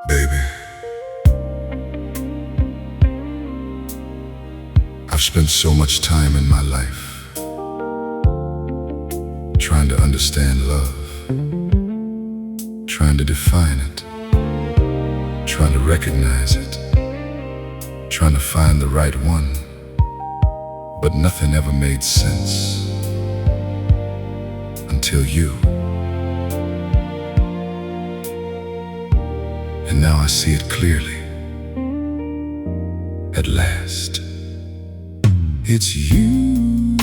Baby, I've spent so much time in my life trying to understand love, trying to define it, trying to recognize it, trying to find the right one, but nothing ever made sense until you. And now I see it clearly. At last, it's you.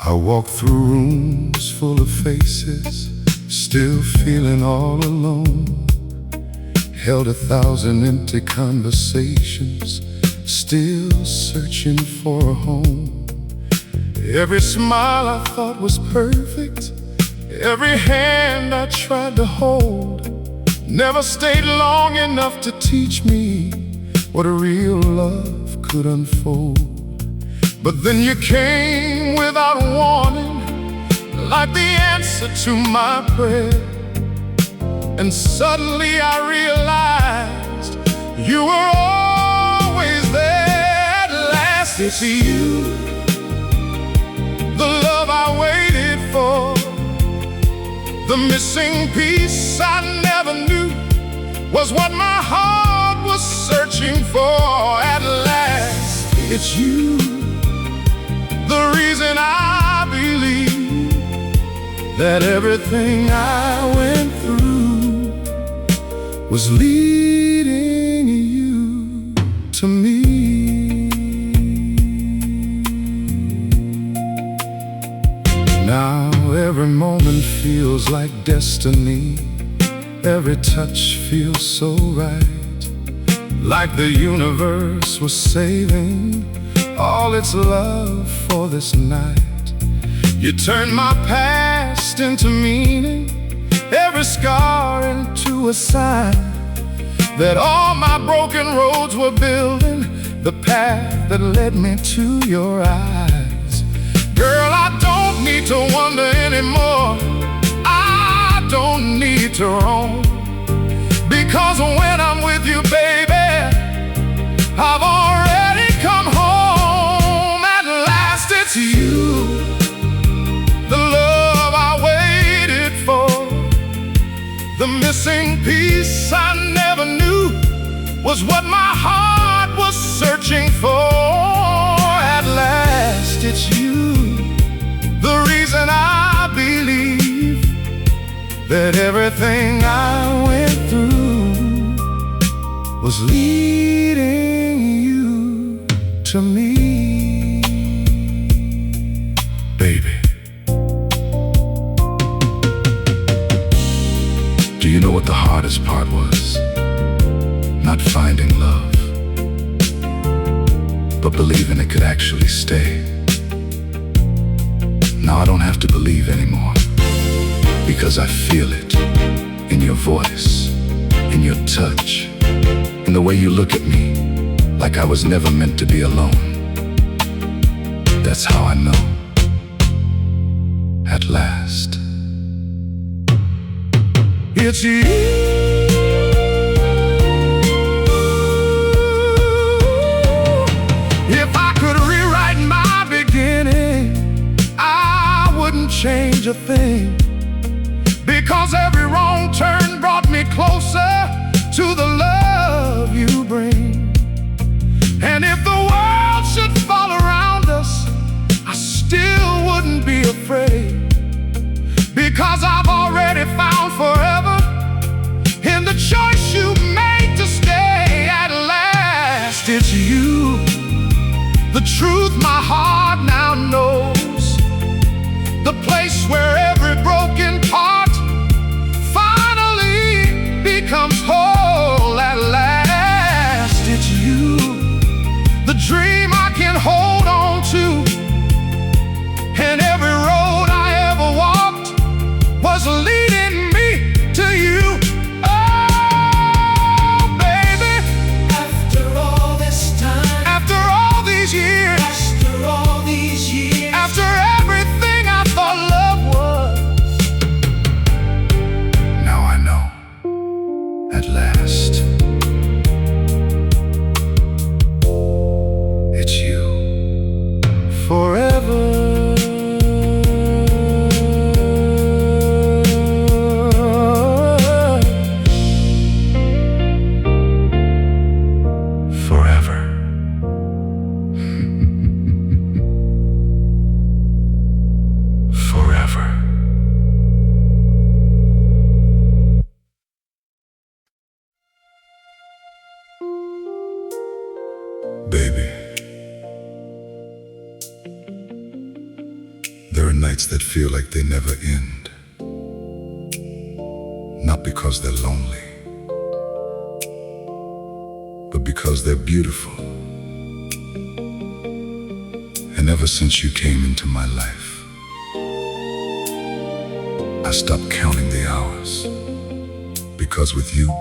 I walk through rooms full of faces, still feeling all alone. Held 1,000 empty conversations, still searching for a home. Every smile I thought was perfect, every hand I tried to hold, never stayed long enough to teach me what a real love could unfold. But then you came without warning, like the answer to my prayer. And suddenly I realized you were always there. At last it's you, the love I waited for, the missing piece I never knew was what my heart was searching for. At last it's you, the reason I believe that everything I went through was leading you to me. Now every moment feels like destiny, every touch feels so right, like the universe was saving all its love for this night. You turned my past into meaning, every scar into a sign that all my broken roads were building the path that led me to your eyes. Girl, I don't need to wonder anymore, I don't need to roam, because when I'm with you, baby, I've already come home. At last it's you, the love I waited for, the missing piece I never knew was what my heart was searching for. At last it's you, the reason I believe that everything I went through was leading you to me. Baby, do you know what the hardest part was? Not finding love, but believing it could actually stay. Now I don't have to believe anymore, because I feel it in your voice, in your touch, in the way you look at me, like I was never meant to be alone. That's how I know. At last, it's you. If I could rewrite my beginning, I wouldn't change a thing, because every wrong turn brought me closer to the love you bring. And if the world should fall around us, I still wouldn't be afraid, because I've already found forever in the choice you made to stay. At last it's you, the truth my heart now knows, the place where every broken part finally becomes whole. At last it's you, the dream I can hold on to, and every road I ever walked was leading me to you. Oh, baby, after all this time, at last. It's you. Forever. Baby, there are nights that feel like they never end. Not because they're lonely, but because they're beautiful. And ever since you came into my life, I stopped counting the hours. Because with you,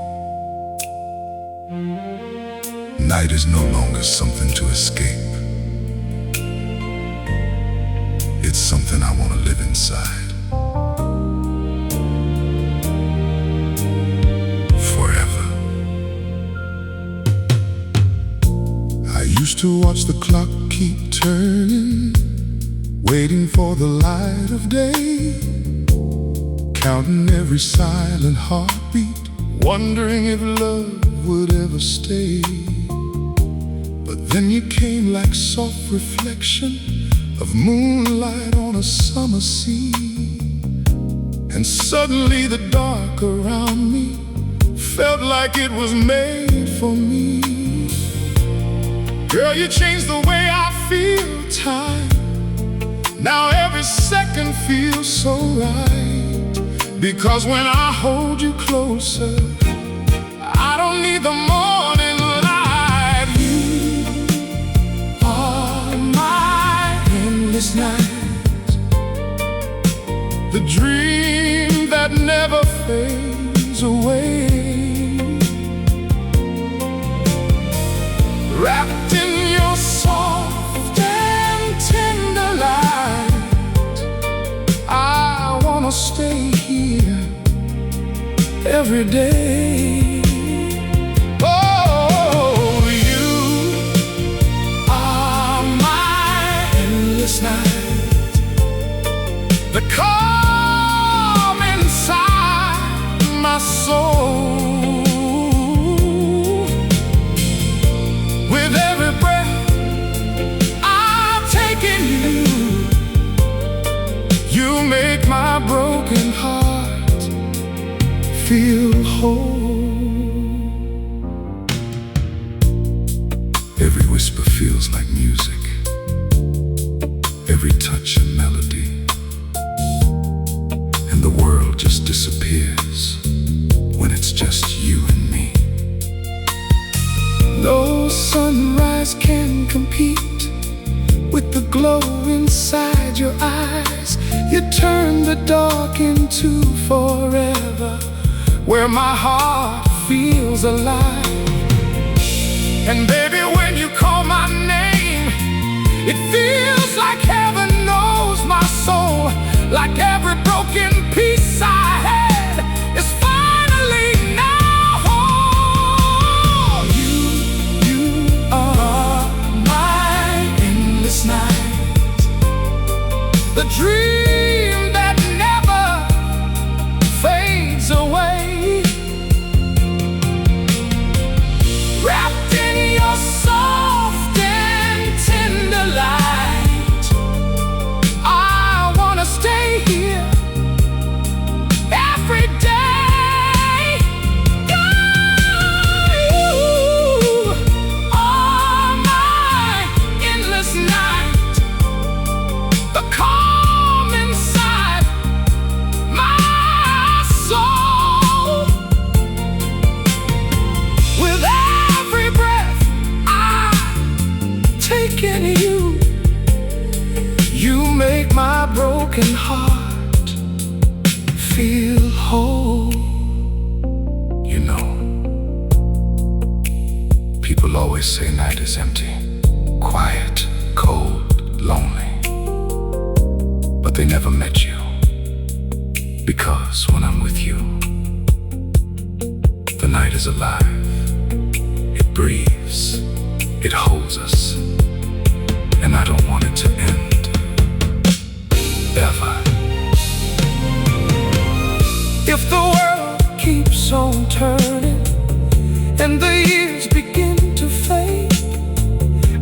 night is no longer something to escape. It's something I want to live inside. Forever. I used to watch the clock keep turning, waiting for the light of day, counting every silent heartbeat, wondering if love would ever stay. But then you came like soft reflection of moonlight on a summer sea, and suddenly the dark around me felt like it was made for me. Girl, you changed the way I feel time. Now every second feels so right, because when I hold you closer, I don't need the morning light. You are my endless night, the dream that never fades away, wrapped in your soft and tender light. I wanna stay here every day. Night, the calm inside my soul. With every breath I take in you, you make my broken heart feel whole. Every whisper feels like music, every touch a melody, and the world just disappears when it's just you and me. No sunrise can compete with the glow inside your eyes. You turn the dark into forever, where my heart feels alive. And baby, when you call my name, it feels like heaven knows my soul. Like every broken piece I had is finally now whole. You are my endless night, the dream that never fades away, wrapped in your soft and tender light. I wanna stay here every day. You are my endless night, the calm inside my soul. With every breath I take in you, you make my broken heart feel whole. You know, people always say night is empty, quiet, cold, lonely. But they never met you, because when I'm with you, The night is alive. It breathes. It holds us. And I don't want it to end. Ever. If the world keeps on turning and the years begin to fade,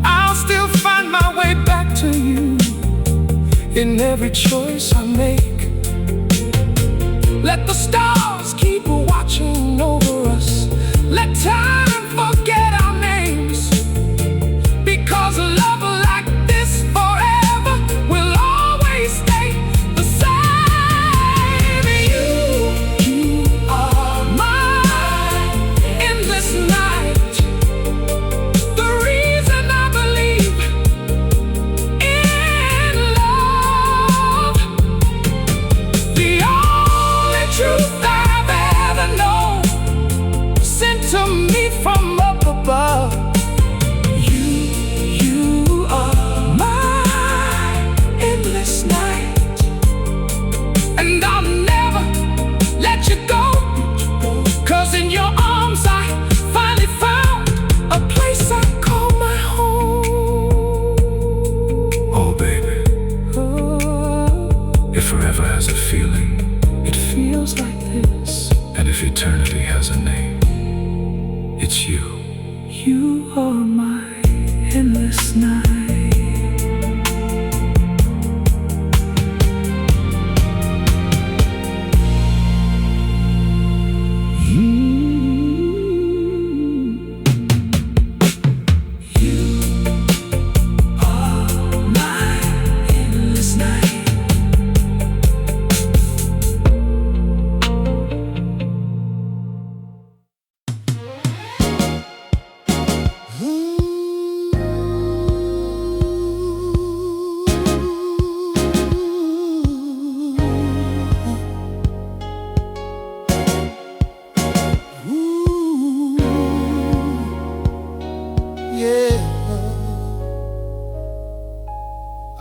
I'll still find my way back to you in every choice I make. Let the stars keep watching over us. Let time forget our names, because a love like this forever will always stay the same. You are my endless night, the reason I believe in love, the only truth I've ever known, sent to me from up above. You are my endless night, and I'll never let you go, 'cause in your arms I finally found a place I call my home. Oh baby, if forever has a feeling, it feels like this. And if eternity has a name, it's you. You are my endless night.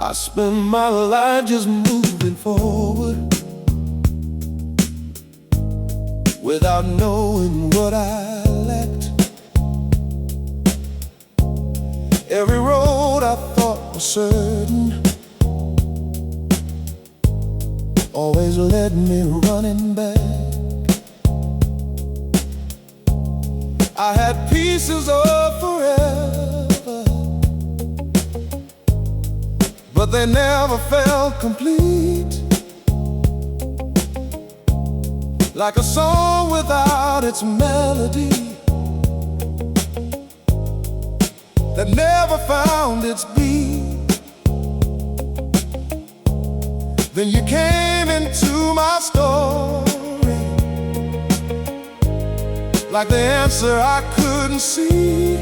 I spend my life just moving forward without knowing what I lacked. Every road I thought was certain always led me running back. I had pieces of forever, but they never felt complete. Like a song without its melody that never found its beat. Then you came into my story like the answer I couldn't see.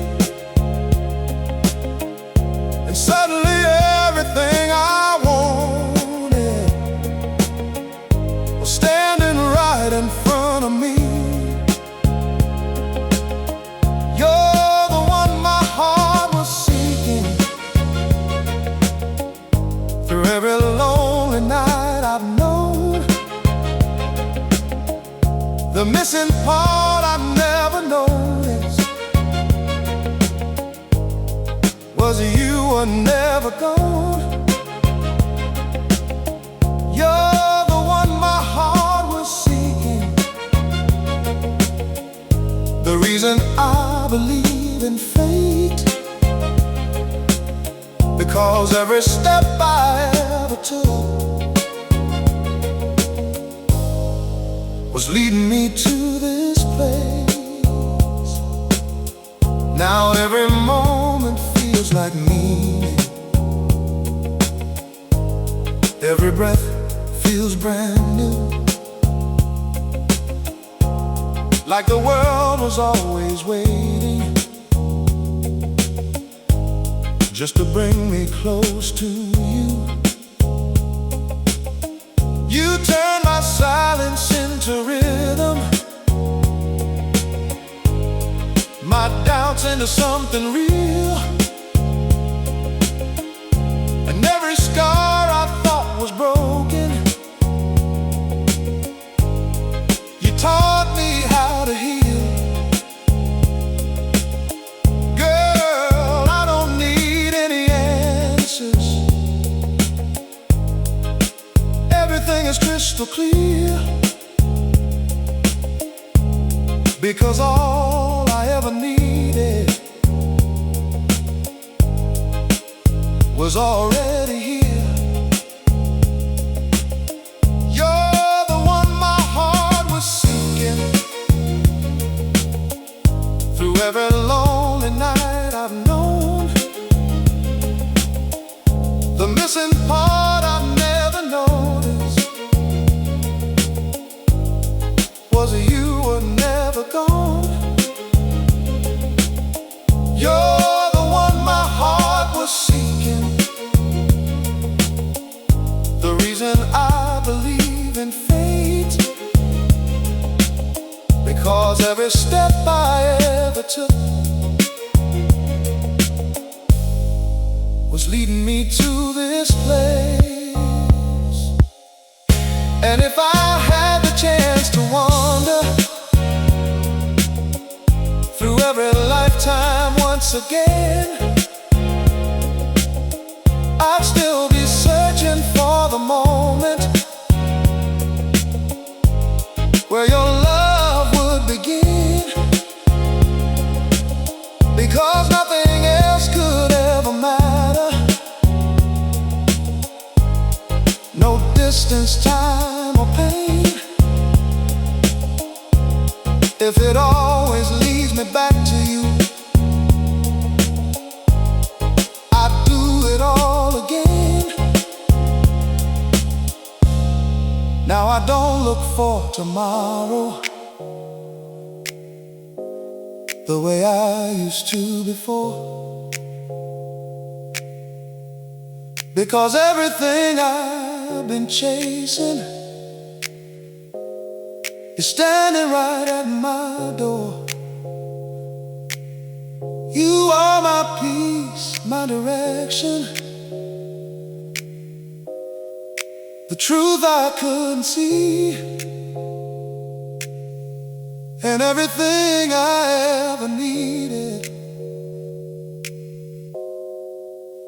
And suddenly everything I wanted was standing right in front of me. You're the one my heart was seeking. Through every lonely night I've known, the missing part I never noticed was you were never gone. You're the one my heart was seeking, the reason I believe in fate, because every step I ever took was leading me to this place. Now every moment feels like meaning. Every breath feels brand new, like the world was always waiting just to bring me close to you. You turn my silence into rhythm, my doubts into something real. And every scar I thought was broken, you taught me how to heal. crystal clear, because all I ever needed was already here. You're the one my heart was seeking. Through every lonely night I've known, the missing part I've never noticed was you were never gone. You're the one my heart was seeking, the reason I believe in fate, because every step I ever took was leading me to this place. And if I had the chance to wander through every lifetime once again, I'd still be searching for the moment where your love would begin, because nothing else could ever matter. No distance, time, or pain, if it always leads me back to you. I'd do it all again. Now I don't look for tomorrow the way I used to before, because everything I've been chasing is standing right at my door. You are my peace, my direction, the truth I couldn't see, and everything I ever needed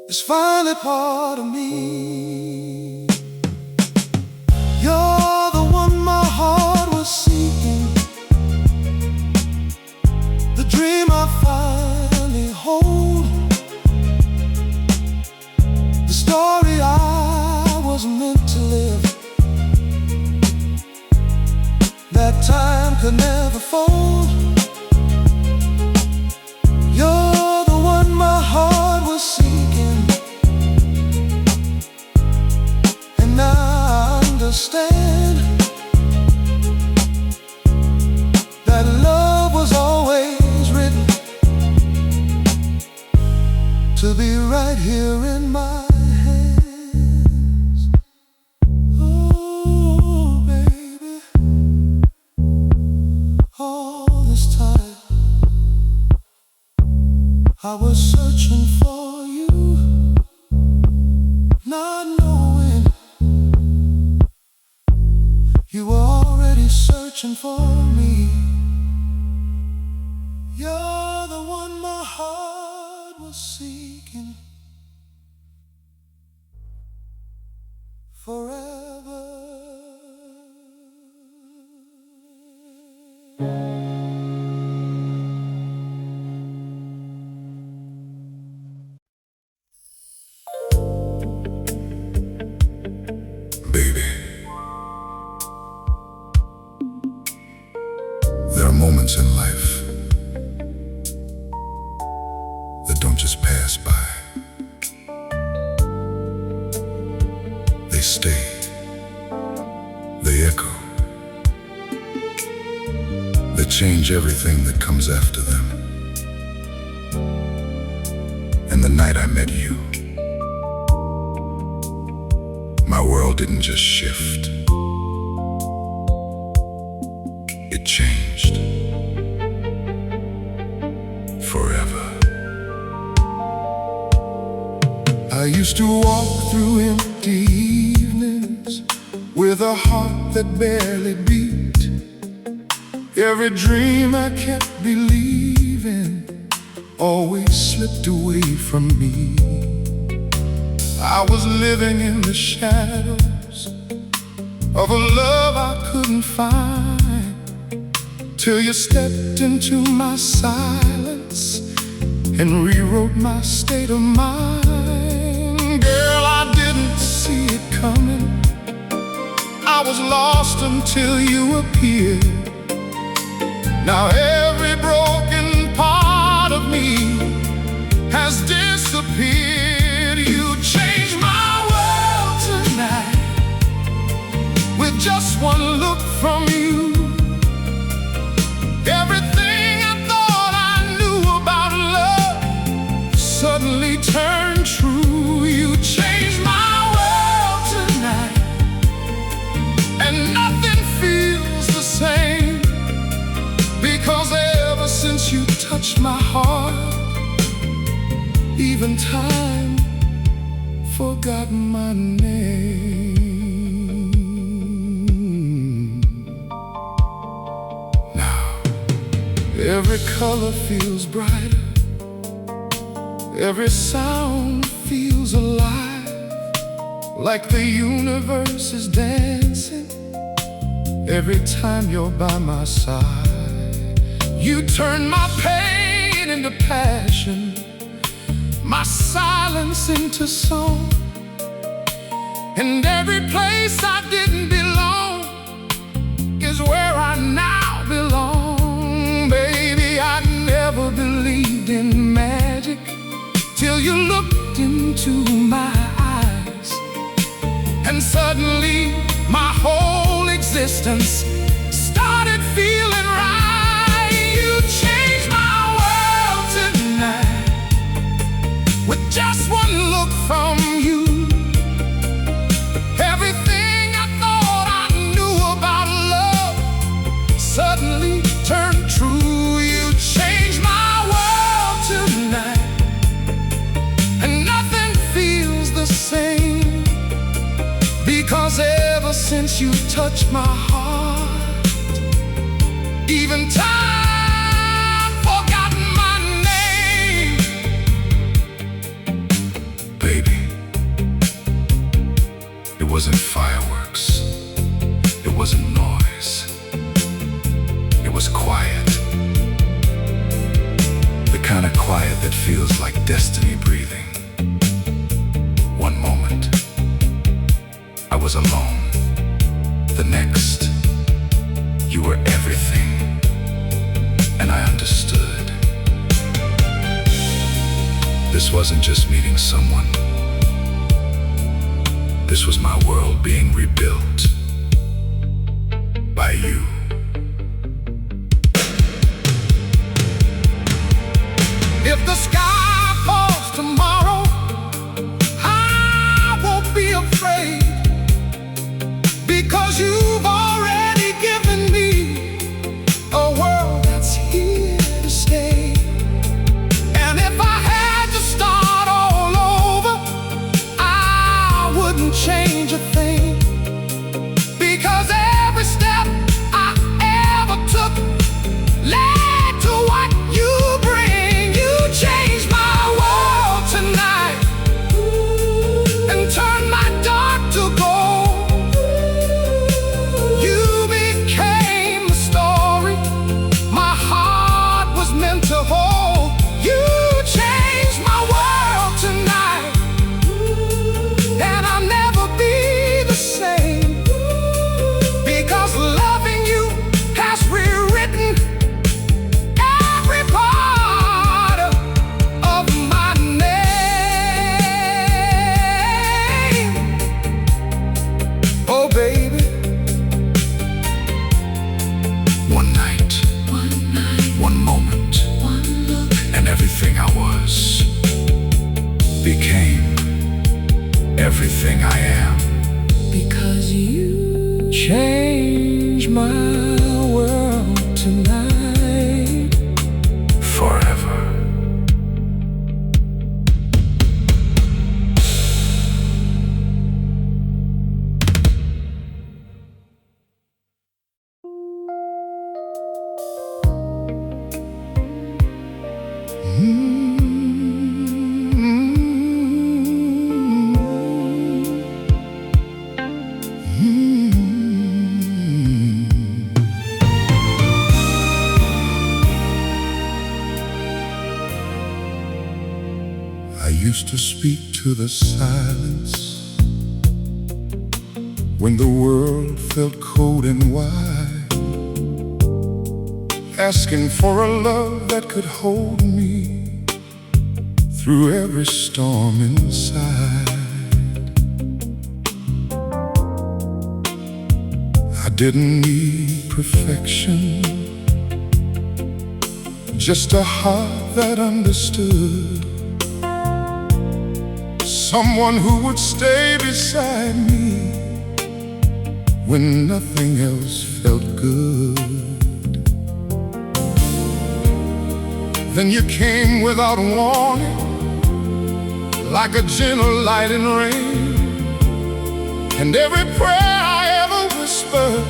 is finally part of me. You're the one my heart was seeking, the dream I finally hold, the story I was meant to live, that time could never fold. You're the one my heart was seeking, and now I understand that love was always written to be right here in my hands. Oh, baby, all this time I was searching for you, not knowing you were already searching for me. You're the one my heart was seeking forever. Baby, there are moments in life that don't just pass by. They stay, they echo, they change everything that comes after them. And the night I met you, my world didn't just shift, it changed forever. I used to walk through empty evenings with a heart that barely beat. Every dream I kept believing always slipped away from me. I was living in the shadows of a love I couldn't find, till you stepped into my silence and rewrote my state of mind. Girl, I didn't see it coming. I was lost until you appeared. Now every broken part of me has disappeared. You changed my world tonight with just one look from you. Everything I thought I knew about love suddenly turned true. You changed my world tonight, and nothing feels the same, because ever since you touched my heart, even time forgot my name. Now every color feels brighter, every sound feels alive, like the universe is dancing every time you're by my side. You turn my pain into passion, my silence into song, and every place I didn't belong is where I now belong. Baby, I never believed in magic till you looked into my eyes, and suddenly my whole existence started feeling right. You changed my world tonight with just one look from you. Everything I thought I knew about love suddenly turned true. You changed my world tonight, and nothing feels the same, because ever since you touched my heart, even time forgotten my name. Baby, it wasn't fireworks, it wasn't noise, it was quiet. The kind of quiet that feels like destiny breathing. One moment I was alone, the next you were everything, and I understood. This wasn't just meeting someone, this was my world being rebuilt by you. If the sky falls tomorrow, I won't be afraid, because you've already given me a world that's here to stay. And if I had to start all over, I wouldn't change a thing, because every step I ever took led to what you bring. You changed my world tonight and turned my dark to gold. You became the story my heart was meant to hold. You changed my world tonight, and I'll never be the same, because loving you has rewritten every part of my name. Oh baby, one night, one moment, and everything I was became everything I am, because you changed my world tonight forever. I used to speak to the silence when the world felt cold and wide, asking for a love that could hold me through every storm inside. I didn't need perfection, just a heart that understood, someone who would stay beside me when nothing else felt good. Then you came without warning, like a gentle light in rain, and every prayer I ever whispered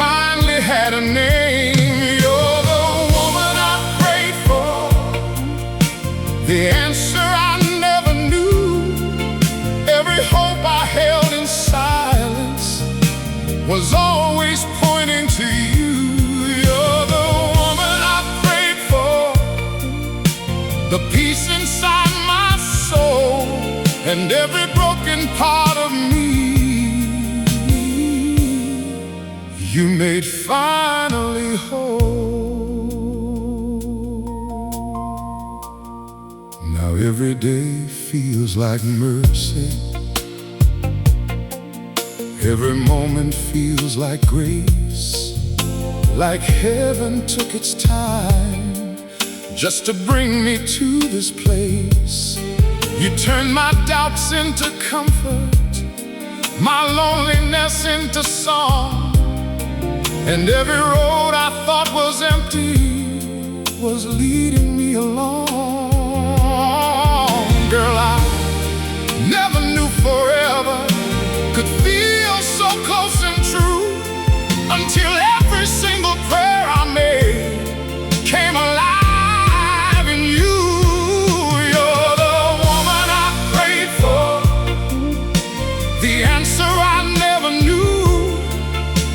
finally had a name. You're the woman I prayed for, the answer I never knew. Every hope I held in silence was always pointing to you. You're the woman I prayed for, the peace inside my soul, and every broken part of me you made finally whole. Now every day feels like mercy, every moment feels like grace, like heaven took its time just to bring me to this place. You turned my doubts into comfort, my loneliness into song, and every road I thought was empty was leading me along. Girl, I never knew forever could feel so close and true, until every single prayer I made came alive in you. You're the woman I prayed for, the answer I never knew.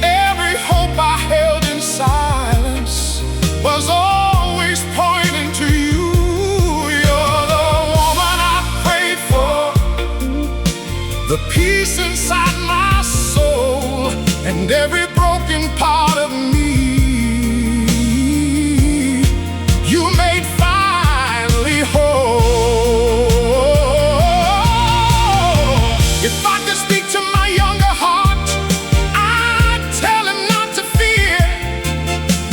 Every hope I held in silence was always pointing to you. You're the woman I prayed for, the peace inside my soul, and every broken part of me you made finally whole. If I could speak to my younger heart, I'd tell him not to fear,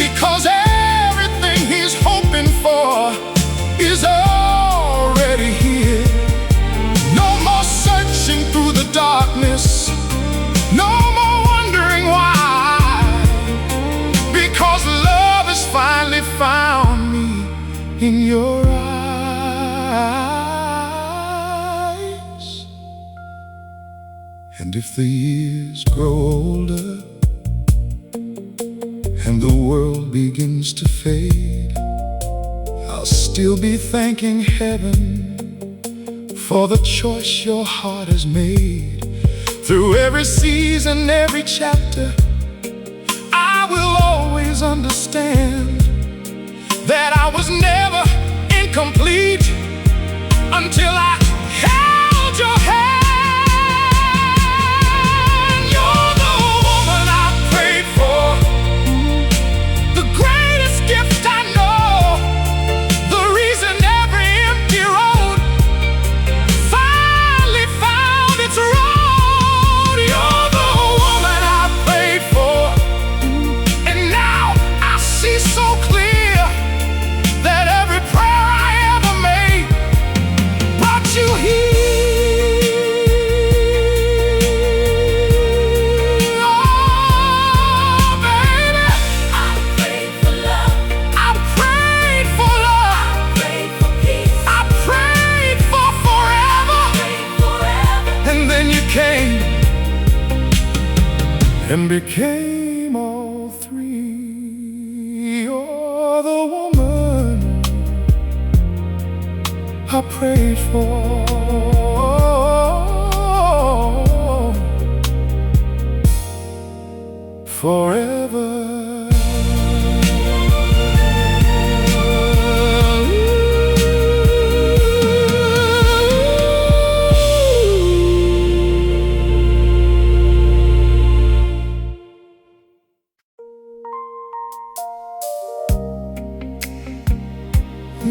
because everything he's hoping for is already here. No more searching through the darkness, no more wondering why, because love has finally found me in your eyes. And if the years grow older and the world begins to fade, I'll still be thanking heaven for the choice your heart has made. Through every season, every chapter, I will always understand that I was never incomplete until I held your hand. You're the woman I prayed for, the greatest gift I know, the reason every empty road finally found its road. You're the woman I prayed for, and now I see so clear that every prayer I ever made brought you here. Oh, baby, I prayed for love, I prayed for love, I prayed for peace, I prayed for forever, prayed forever. and then you came and became all three. You're the woman I prayed for. Forever. I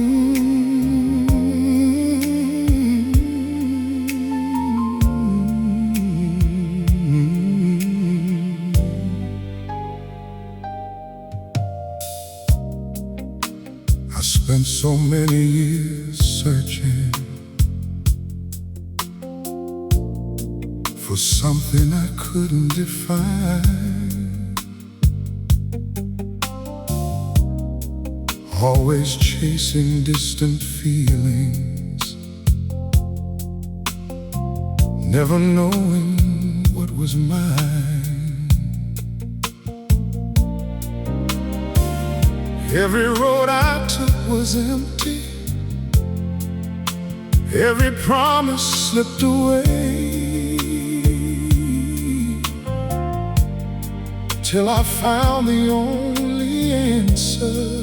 spent so many years searching for something I couldn't define, always chasing distant feelings, never knowing what was mine. Every road I took was empty, every promise slipped away, till I found the only answer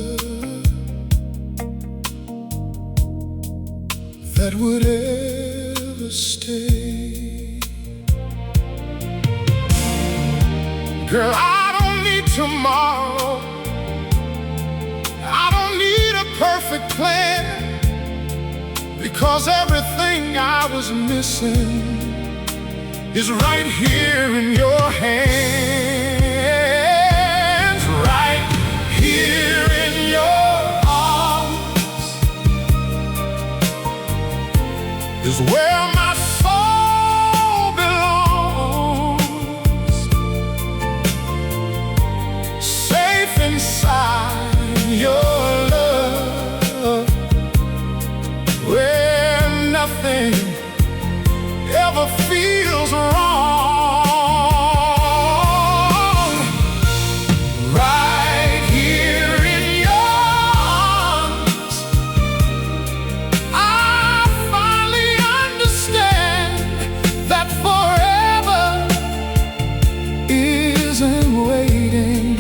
that would ever stay. Girl, I don't need tomorrow, I don't need a perfect plan, because everything I was missing is right here in your hands, right here in your arms is where my soul belongs, safe inside your love, where nothing ever feels wrong. Right here in your arms, I finally understand that forever isn't waiting.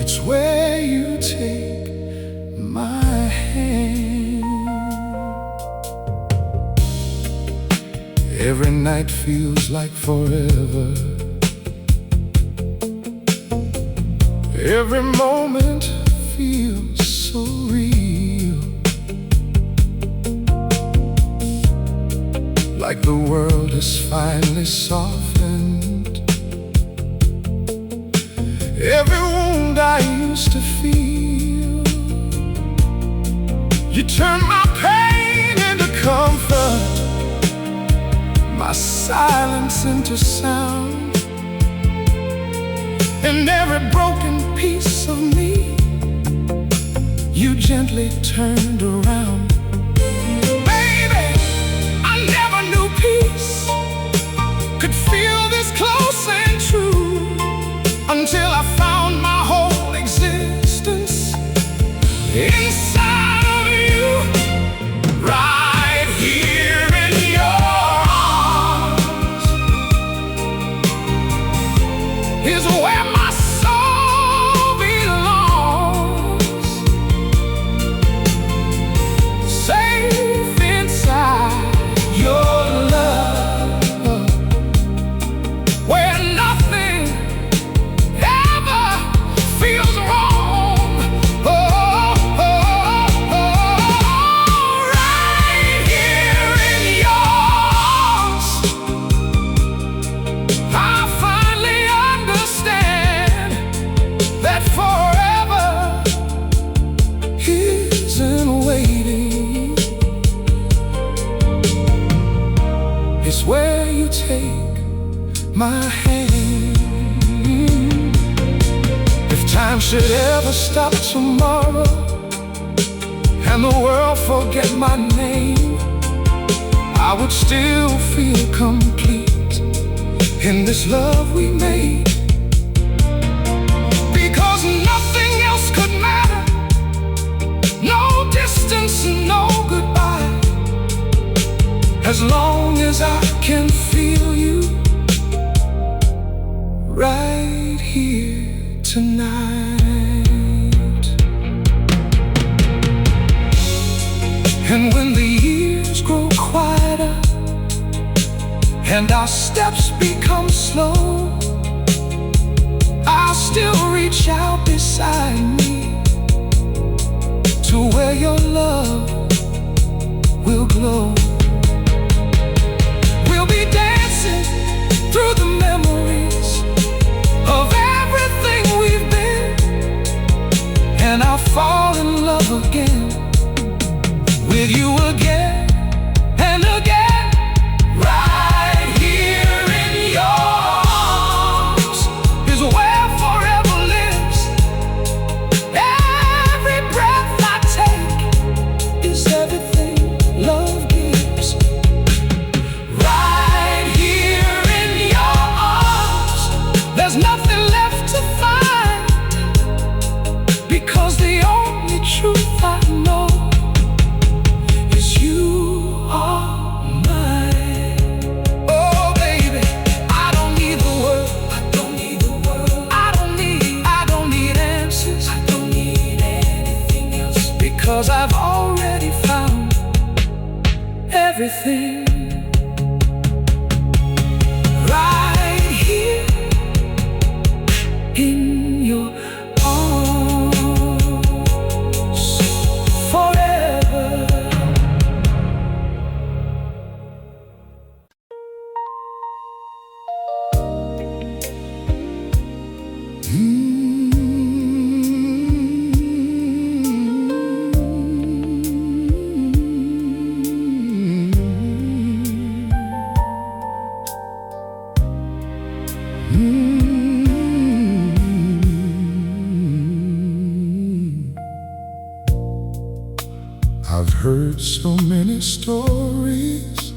It's where you take my hand. Every night feels like forever, every moment feels so real, like the world has finally softened. Every wound I used to feel, you turn my pain into comfort, my silence into sound, and every broken piece of me you gently turned around. Baby, I never knew peace could feel this close and true, until I found my whole existence inside of you. Right here in your arms is where my soul belongs, safe inside your love, where nothing ever feels wrong. Oh, oh, oh, right here in your arms, I finally understand that forever isn't waiting. It's where you take my hand. If time should ever stop tomorrow and the world forget my name, I would still feel complete in this love we made, because nothing else could matter, no distance, no goodbye, as long as I can feel you right here tonight. And when the years grow quieter and our steps become slow, I'll still reach out beside me where your love will glow. We'll be dancing through the memories of everything we've been, and I'll fall in love again with you again and again. Right here in your arms is where forever lives. Every breath I take is everything love gives. Right here in your arms, there's nothing left to find, because the only truth I know is you are mine. Oh baby, I don't need the world. I don't need the world. I don't need answers. I don't need anything else, because I've already found everything. Right here in your arms forever. I've heard so many stories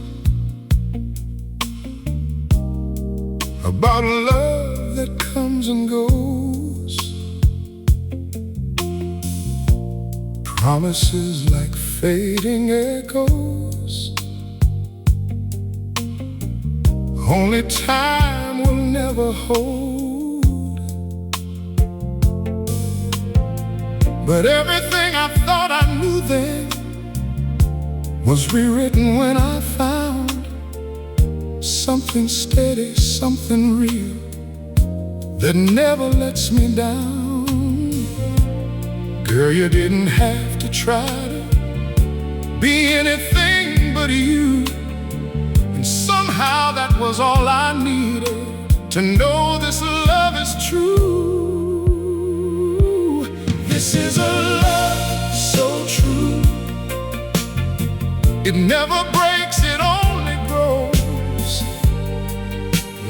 about love that comes and goes, promises like fading echoes. Only time will never hold. But everything I thought I knew then was rewritten when I found something steady, something real that never lets me down. Girl, you didn't have to try to be anything but you, and somehow that was all I needed to know this love is true. This is a love so true. It never breaks, it only grows.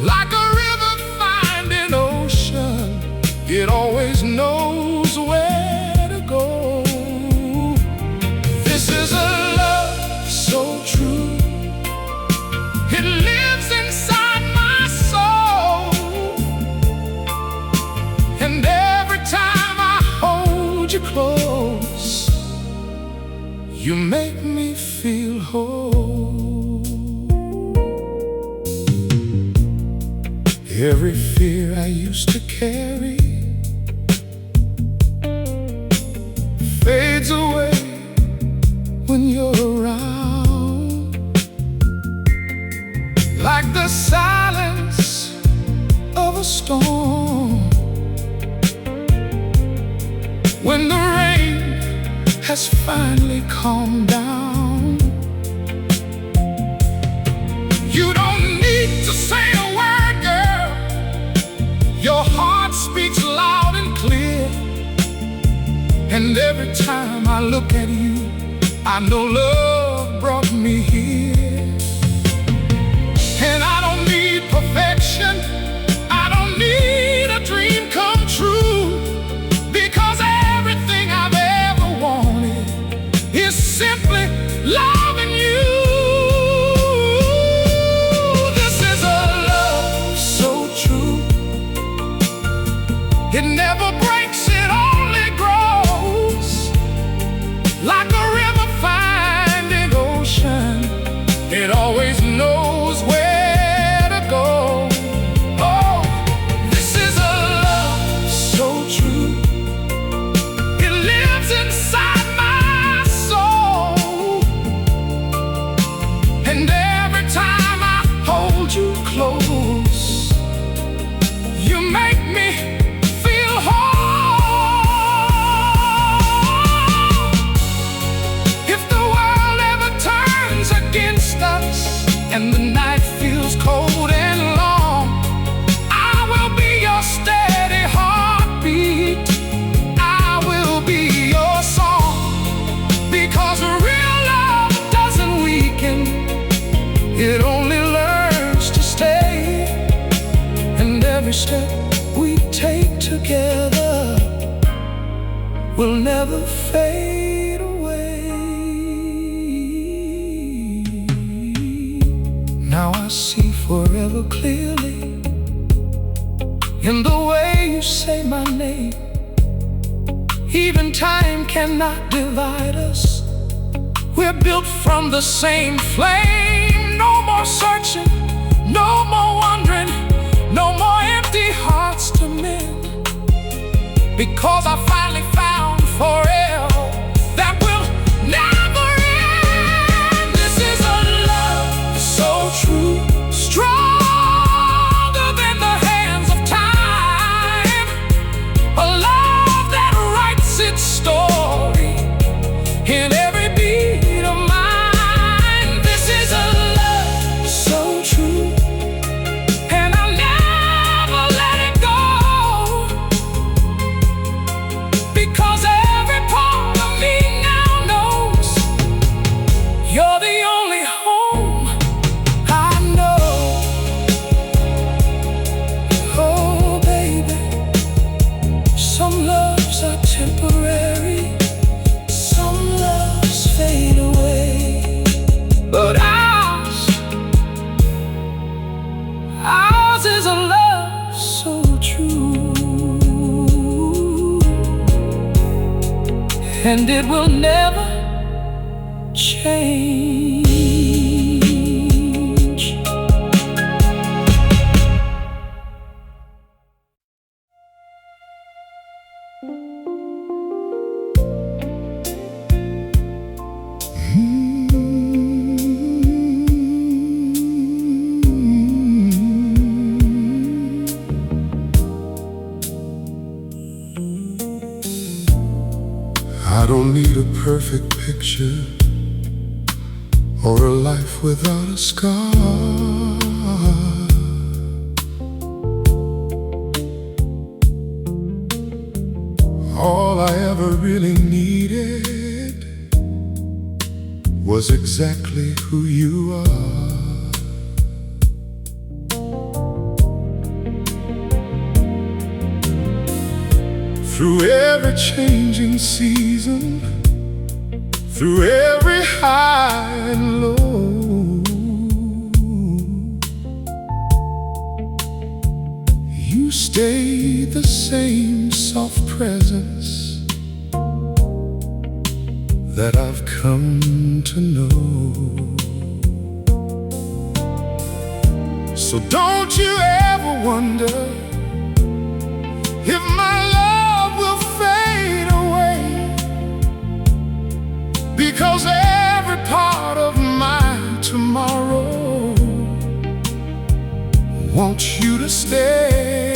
Like a river finding ocean, it always knows where to go. This is a love so true. It lives inside my soul, and every time I hold you close, you make me feel whole. Every fear I used to carry fades away when you're around, like the silence of a storm when the rain has finally calmed down. You don't need to say a word, girl. Your heart speaks loud and clear, and every time I look at you, I know love brought me here. And I don't need perfection, I don't need a dream come true, because everything I've ever wanted is simply loving you. This is a love so true. It never breaks, it only grows. Like a river finding ocean, it always knows where and the night feels cold and long, I will be your steady heartbeat. I will be your song, because real love doesn't weaken, it only learns to stay. And every step we take together will never fade away. Now I see forever clearly in the way you say my name. Even time cannot divide us, we're built from the same flame. No more searching, no more wondering, no more empty hearts to mend, because I finally found forever that will never end. This is a love so true, stronger than the hands of time, a love that writes its story in every beat of mine. This is a love so true, and I'll never let it go, because every part of me now knows you're the only home I know. Oh baby, some loves are temporary, some loves fade away, but ours is a love so true, and it will never change. I don't need a perfect picture or a life without a scar. All I ever really needed was exactly who you are. Through every changing season, through every high and low, you stay the same soft presence that I've come to know. So don't you ever wonder if my love will fade away, because every part of my tomorrow wants you to stay.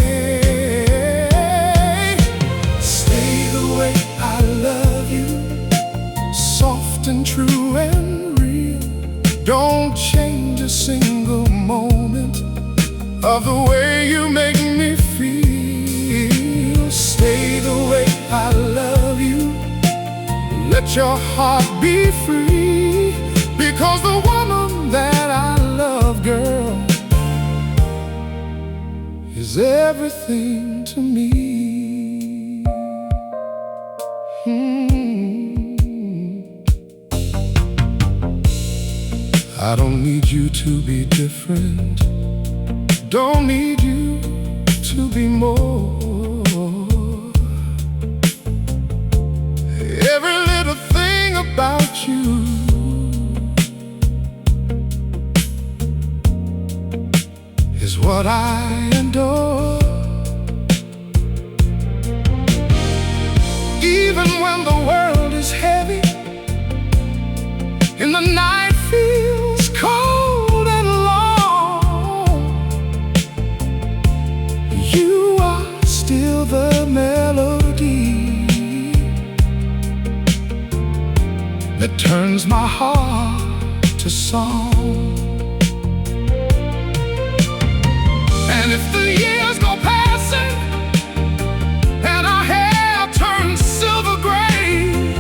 Stay the way I love you, soft and true and real. Don't change a single moment of the way you make me feel. Stay the way I love you, let your heart be free, because the woman that I love, girl, is everything to me. I don't need you to be different, don't need you to be more. Every little thing about you is what I adore. Even when the world is heavy and the night feels cold and long, you are still the melody that turns my heart to song. And if the years go passing and our hair turns silver gray,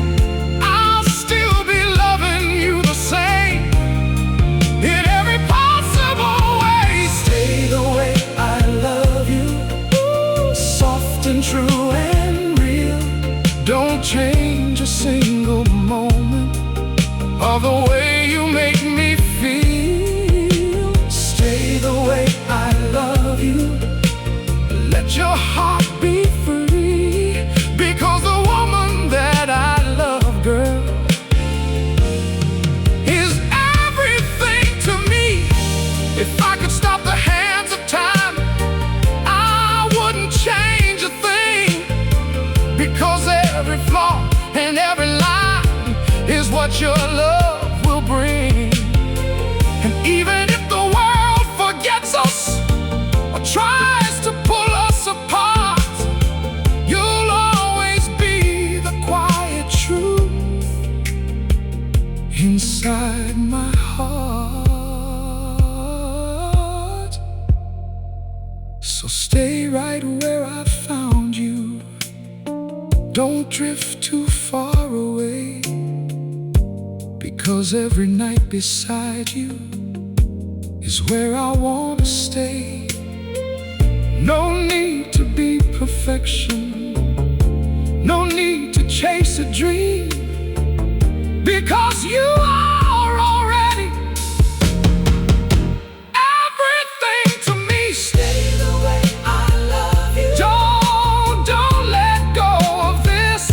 I'll still be loving you the same in every possible way. Stay the way I love you, soft and true and real. Don't change a single moment of the way you make me feel. Stay the way I love you, Let your heart be free, because the woman that I love, girl, is everything to me. If I could stop the hands of time, I wouldn't change a thing, because every flaw and every line is what your love will bring. And even if the world forgets us or tries to pull us apart, you'll always be the quiet truth inside my heart. So stay right where I found you. Don't drift too far away, because every night beside you is where I want to stay. No need to be perfection, no need to chase a dream, because you are already everything to me. stay the way I love you. Don't let go of this.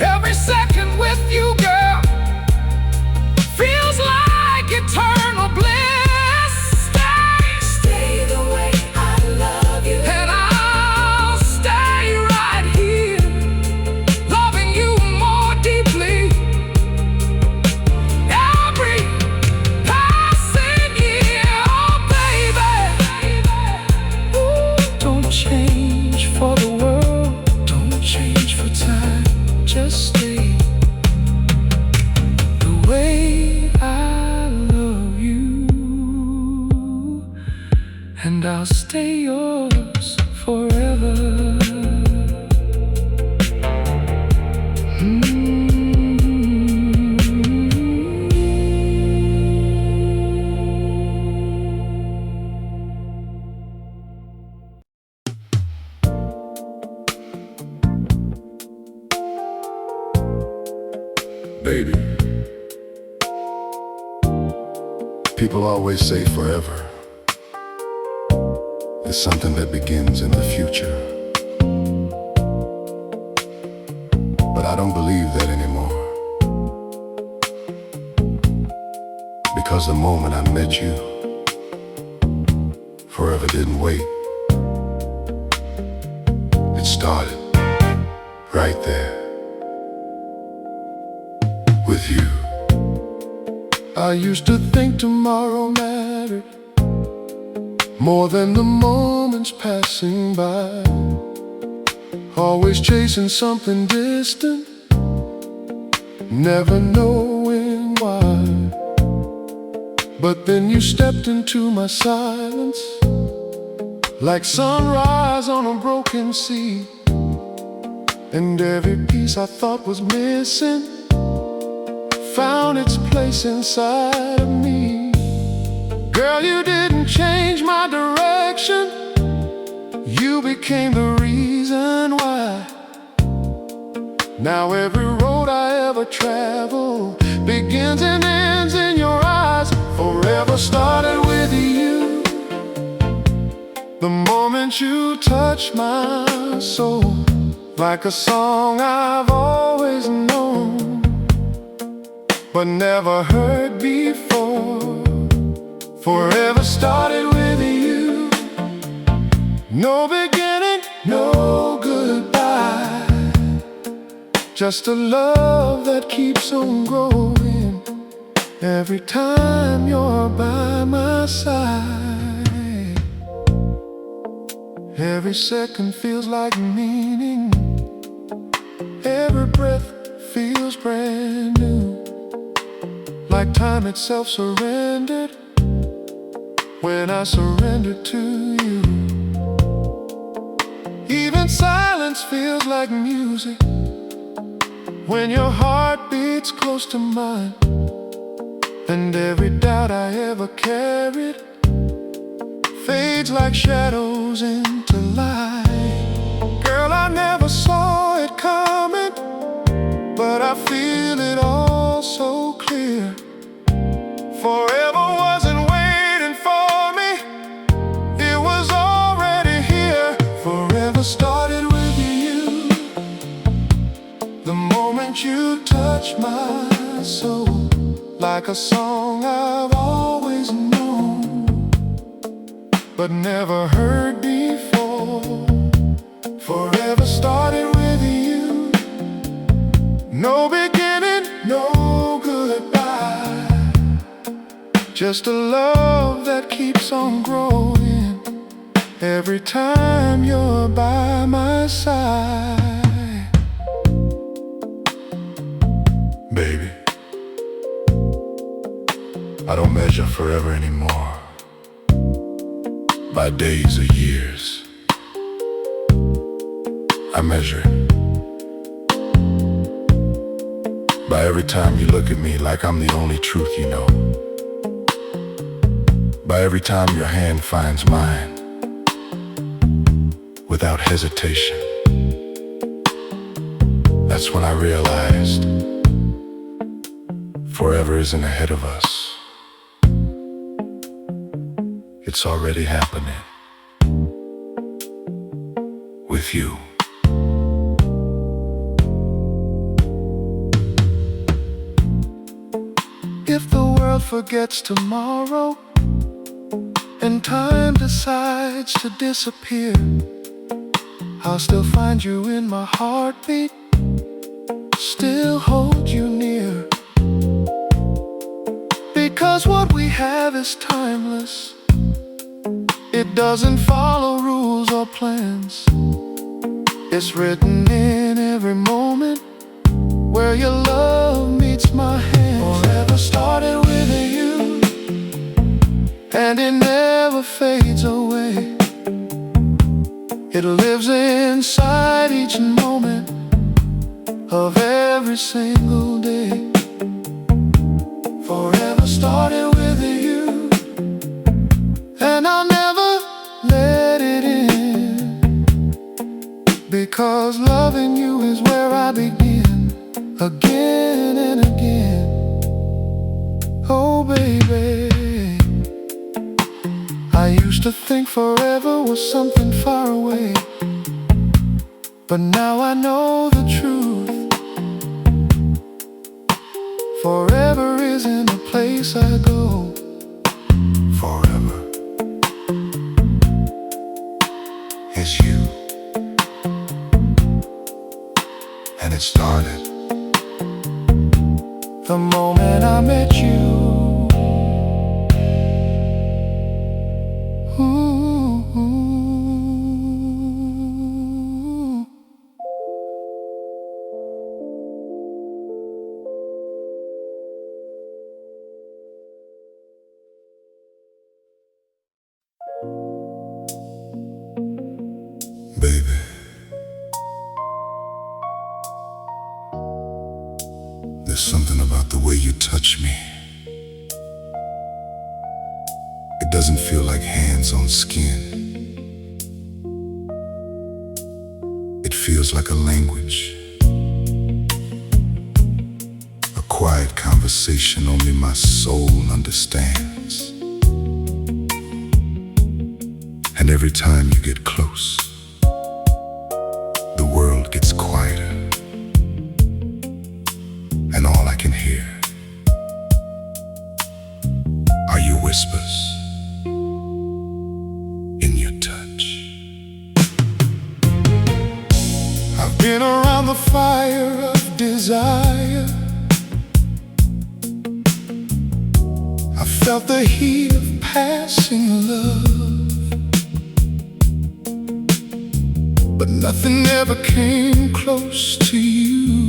Every second with you, girl, feels like eternal bliss. Stay the way I love you, And I'll stay right here, loving you more deeply. Every passing year, oh baby. Ooh, don't change for the world, don't change for time. Just stay the way I love you, and I'll stay yours forever. Baby, people always say forever. It's something that begins in the future. But I don't believe that anymore. Because the moment I met you, forever didn't wait. It started right there with you. I used to think tomorrow mattered more than the moments passing by. Always chasing something distant, never knowing why. But then you stepped into my silence, like sunrise on a broken sea. And every piece I thought was missing found its place inside of me. Girl, you didn't change my direction, you became the reason why. Now every road I ever travel begins and ends in your eyes. Forever started with you, the moment you touched my soul, like a song I've always known, but never heard before. Forever started with you, no beginning, no goodbye, just a love that keeps on growing every time you're by my side. Every second feels like meaning, every breath feels brand new, like time itself surrendered when I surrendered to you. Even silence feels like music when your heart beats close to mine. And every doubt I ever carried fades like shadows into light. Girl, I never saw it coming, but I feel it all so clear. Forever wasn't waiting for me, it was already here. Forever started with you, the moment you touched my soul. Like a song I've always known, but never heard before. Forever started with you, no beginning, no goodbye. Just a love that keeps on growing every time you're by my side. Baby, I don't measure forever anymore by days or years. I measure it by every time you look at me like I'm the only truth you know. By every time your hand finds mine without hesitation. That's when I realized forever isn't ahead of us. It's already happening with you. If the world forgets tomorrow and time decides to disappear, I'll still find you in my heartbeat, still hold you near. Because what we have is timeless. It doesn't follow rules or plans. It's written in every moment where your love meets my hand. Forever started with you, and it never fades away. It lives inside each moment of every single day. Forever started with you, and I'll never let it in, because loving you is where I begin, again and again. Oh baby, I used to think forever was something far away, but now I know the truth. Forever isn't a place I go. Forever is you, and it started the moment I met you. Ooh. baby. There's something about the way you touch me. It doesn't feel like hands on skin. It feels like a language, a quiet conversation only my soul understands. And every time you get close, the world gets quieter, and all I can hear are your whispers in your touch. I've been around the fire of desire. I felt the heat of passing love, but nothing ever came close to you.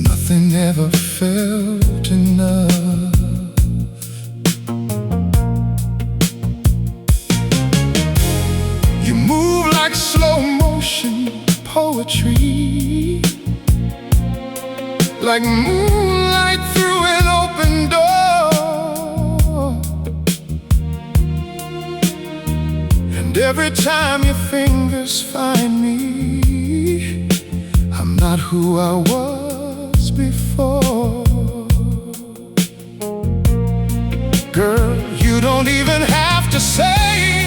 Nothing ever felt enough. You move like slow tree, like moonlight through an open door. And every time your fingers find me, I'm not who I was before. Girl, you don't even have to say it.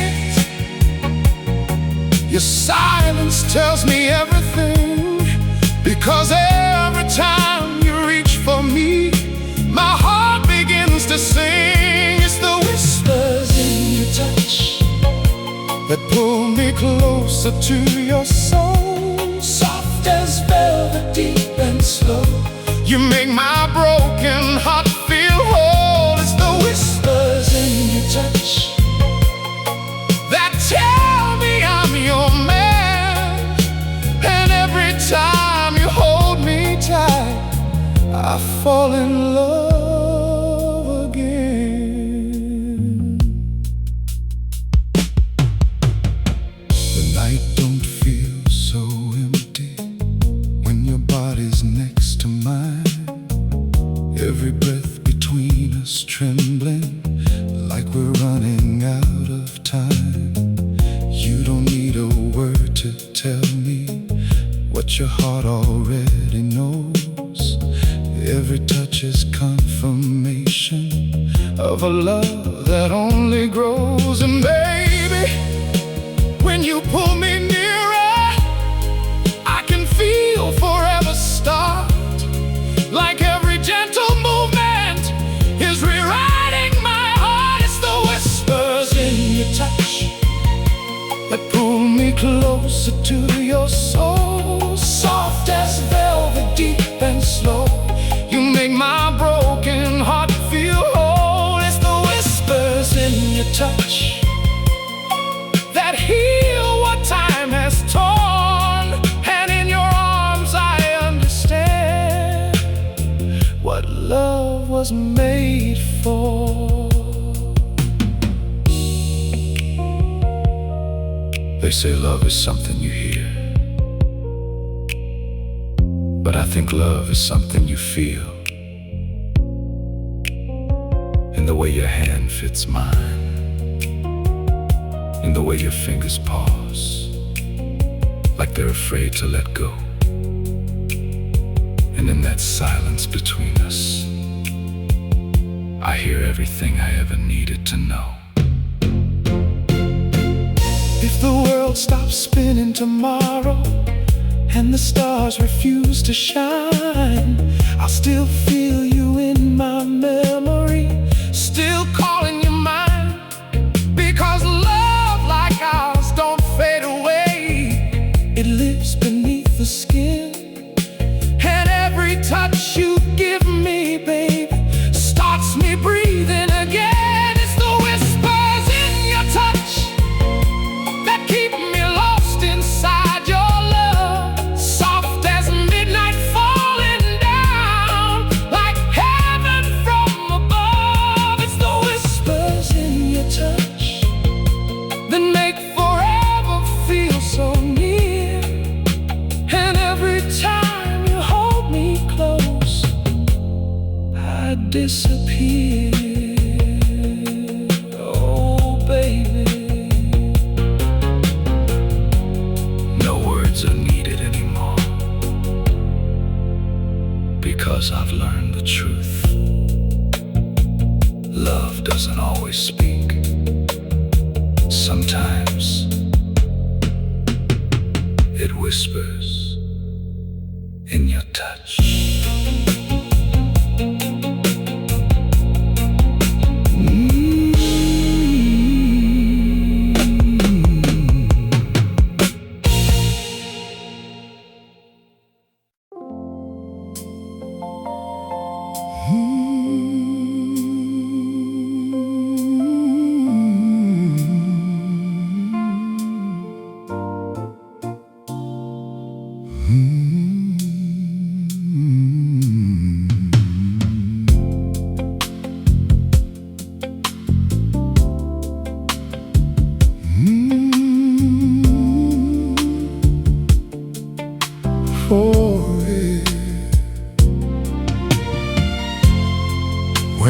Your silence tells me everything, because every time you reach for me, my heart begins to sing. It's the whispers in your touch that pull me closer to your soul, soft as velvet, deep and slow. You make my broken heart feel whole. It's the whispers in your touch that tell me I'm your man. And every time you hold me tight, I fall in love again. The night don't feel so empty when your body's next to mine. Every breath between us trembling, like we're running out of time. You don't need a word to tell me what your heart already knows. Every touch is confirmation of a love that only grows. And baby, when you pull me nearer, I can feel forever start. Like every gentle movement is rewriting my heart. It's the whispers in your touch that pull me closer to your soul, soft as velvet, deep and slow. You make my broken heart feel whole. It's the whispers in your touch that heal what time has torn. And in your arms I understand what love was made for. They say love is something you hear, but I think love is something you feel. In the way your hand fits mine, in the way your fingers pause, like they're afraid to let go. And in that silence between us, I hear everything I ever needed to know. If the world stops spinning tomorrow and the stars refuse to shine, I'll still feel you in my memory, still calling you mine. Because love like ours don't fade away, it lives beneath the skin. And every touch you give me, babe, starts me breathing again. It's the whispers in your touch that keep me lost inside your love, soft as midnight falling down, like heaven from above. It's the whispers in your touch that make forever feel so near. And every time you hold me close, I disappear. Oh, baby, no words are needed anymore, because I've learned the truth. Love doesn't always speak. Sometimes it whispers in your touch.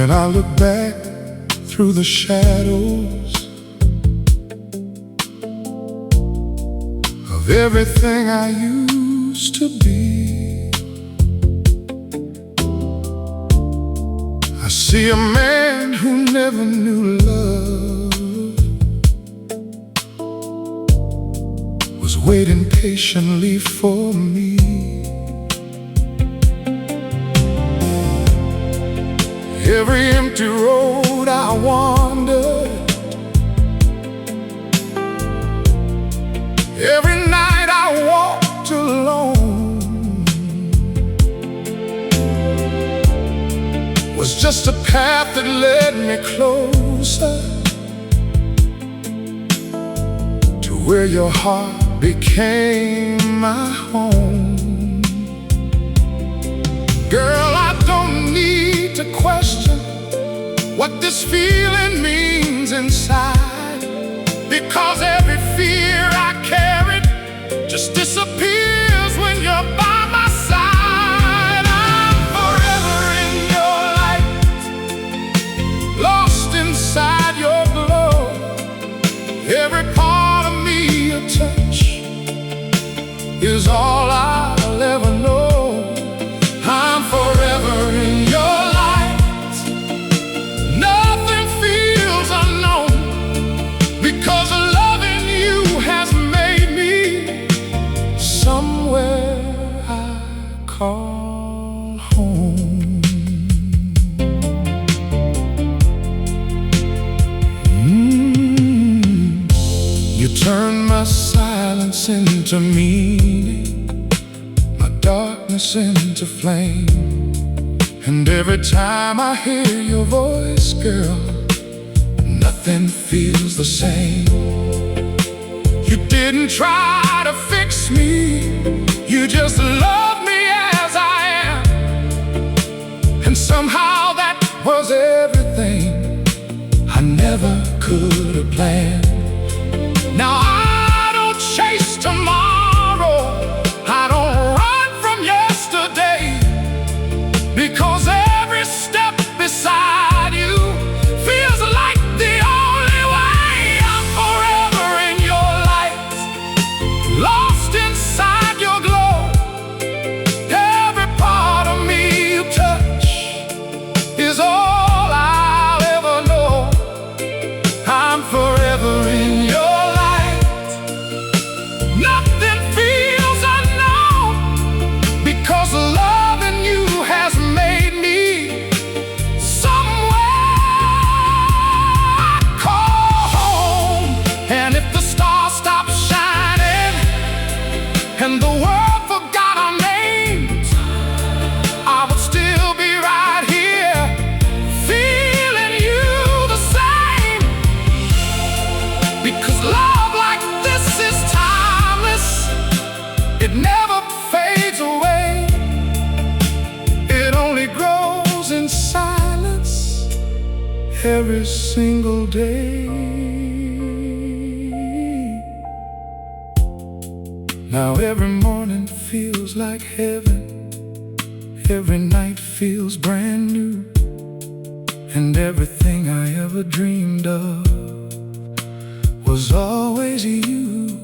When I look back through the shadows of everything I used to be, I see a man who never knew love was waiting patiently for me. Every empty road I wandered, every night I walked alone, was just a path that led me closer to where your heart became my home. Girl, I don't need to question what this feeling means inside, because every fear I carried just disappears when you're by my side. I'm forever in your light, lost inside your glow. Every part of me you touch is all I'll ever know. I'm forever in your light. Nothing feels unknown, because loving you has made me somewhere I call home. You turn my silence into meaning, my darkness into flame. And every time I hear your voice, girl, nothing feels the same. You didn't try to fix me, you just love me as I am. And somehow that was everything I never could have planned. Now I don't chase tomorrow, I don't run from yesterday, because every step beside you feels like the only way. I'm forever in your light, lost inside your glow. Every part of me you touch is all I'll ever know. I'm forever in your light. Nothing feels unknown, because loving you has made me somewhere I call home. And if the stars stop shining and the world forgot our names, I would still be right here, feeling you the same. Because love like this is timeless, it never fades away. It only grows in silence every single day. Now every morning feels like heaven, every night feels brand new, and everything I ever dreamed of was always you.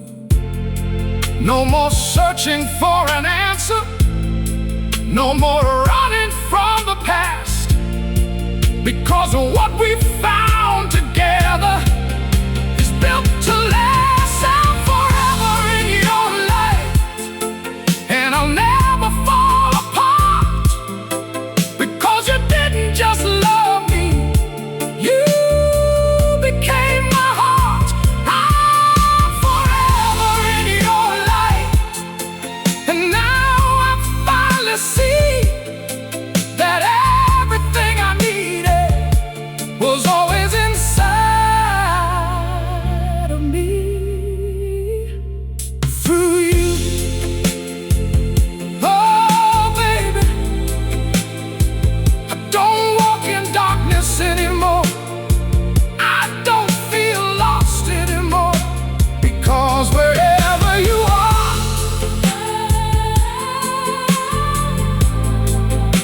No more searching for an answer, no more running from the past, because of what we found together is built to last. I'm forever in your light, and I'll never fall apart, because you didn't just love me, you became my heart. I'm forever in your light, and now I finally see that everything I needed was always inside of me. Through you, oh baby, I don't walk in darkness anymore, I don't feel lost anymore, because wherever you are,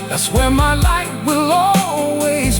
that's where my light will always